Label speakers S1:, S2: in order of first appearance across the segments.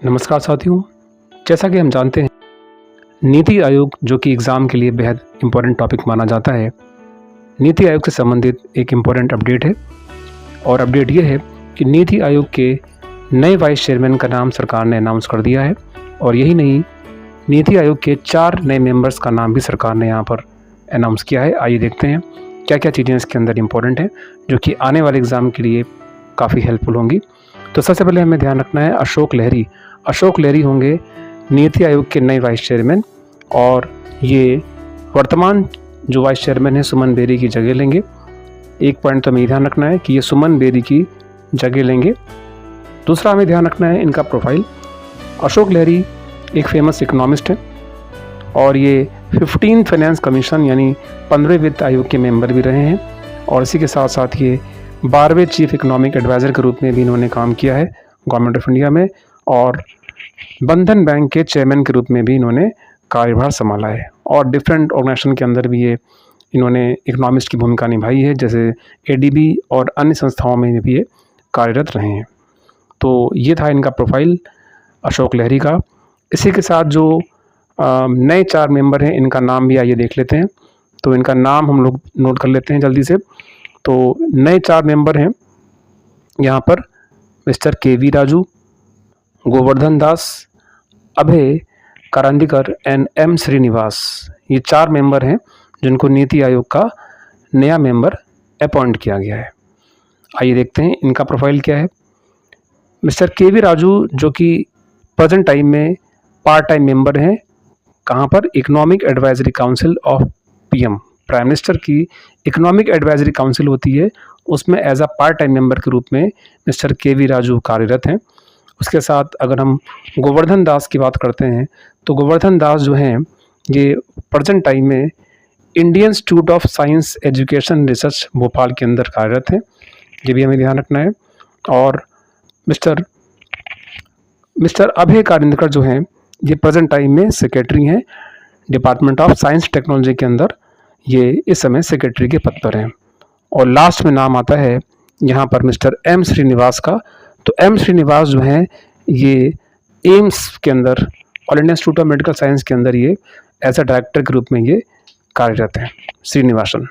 S1: नमस्कार साथियों, जैसा कि हम जानते हैं नीति आयोग जो कि एग्ज़ाम के लिए बेहद इम्पोर्टेंट टॉपिक माना जाता है। नीति आयोग से संबंधित एक इम्पोर्टेंट अपडेट है और अपडेट ये है कि नीति आयोग के नए वाइस चेयरमैन का नाम सरकार ने अनाउंस कर दिया है और यही नहीं, नीति आयोग के 4 नए मेंबर्स का नाम भी सरकार ने यहाँ पर अनाउंस किया है। आइए देखते हैं क्या क्या चीज़ें इसके अंदर इम्पोर्टेंट हैं जो कि आने वाले एग्ज़ाम के लिए काफ़ी हेल्पफुल होंगी। तो सबसे पहले हमें ध्यान रखना है अशोक लहरी होंगे नीति आयोग के नए वाइस चेयरमैन और ये वर्तमान जो वाइस चेयरमैन है सुमन बेरी की जगह लेंगे। एक पॉइंट तो हमें ध्यान रखना है कि ये सुमन बेरी की जगह लेंगे। दूसरा हमें ध्यान रखना है इनका प्रोफाइल। अशोक लहरी एक फेमस इकोनॉमिस्ट है और ये 15 फाइनेंस कमीशन यानी 15वें वित्त आयोग के मेंबर भी रहे हैं और इसी के साथ साथ ये 12वें चीफ इकोनॉमिक एडवाइज़र के रूप में भी इन्होंने काम किया है गवर्नमेंट ऑफ इंडिया में और बंधन बैंक के चेयरमैन के रूप में भी इन्होंने कार्यभार संभाला है और डिफरेंट ऑर्गेनाइजेशन के अंदर भी ये इन्होंने इकोनॉमिस्ट की भूमिका निभाई है, जैसे एडीबी और अन्य संस्थाओं में भी ये कार्यरत रहे हैं। तो ये था इनका प्रोफाइल अशोक लहरी का। इसी के साथ जो नए 4 मेंबर हैं इनका नाम भी आइए देख लेते हैं। तो इनका नाम हम लोग नोट कर लेते हैं जल्दी से। तो नए 4 मेंबर हैं यहाँ पर mister K V Raju, Govardhan Das, Abhay Karandikar and M Srinivas. ये 4 मेंबर हैं जिनको नीति आयोग का नया मेंबर अपॉइंट किया गया है। आइए देखते हैं इनका प्रोफाइल क्या है। मिस्टर केवी राजू जो कि प्रेजेंट टाइम में पार्ट टाइम मेंबर हैं कहाँ पर, economic advisory council of PM, prime minister की इकोनॉमिक एडवाइजरी काउंसिल होती है, उसमें as a part time member के रूप में मिस्टर केवी राजू कार्यरत हैं। उसके साथ अगर हम गोवर्धन दास की बात करते हैं तो गोवर्धन दास जो हैं ये प्रेजेंट टाइम में Indian institute of science education research Bhopal के अंदर कार्यरत हैं, ये भी हमें ध्यान रखना है। और मिस्टर अभय करंदीकर जो हैं ये प्रेजेंट टाइम में सेक्रेटरी हैं डिपार्टमेंट ऑफ साइंस टेक्नोलॉजी के अंदर, ये इस समय सेक्रेटरी के पद पर हैं। और लास्ट में नाम आता है यहाँ पर मिस्टर एम श्रीनिवास का। तो एम श्रीनिवास जो हैं ये एम्स के अंदर, all India institute of medical science के अंदर ये एज अ डायरेक्टर के रूप में ये कार्यरत हैं, श्रीनिवासन।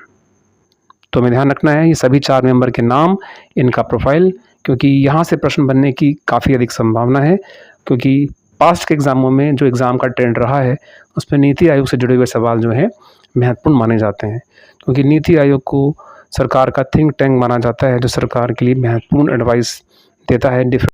S1: तो हमें ध्यान रखना है ये सभी 4 मेंबर के नाम, इनका प्रोफाइल, क्योंकि यहाँ से प्रश्न बनने की काफ़ी अधिक संभावना है, क्योंकि पास्ट के एग्ज़ामों में जो एग्ज़ाम का ट्रेंड रहा है उसमें नीति आयोग से जुड़े हुए सवाल जो हैं महत्वपूर्ण माने जाते हैं, क्योंकि नीति आयोग को सरकार का थिंक टैंक माना जाता है जो सरकार के लिए महत्वपूर्ण एडवाइस देता है।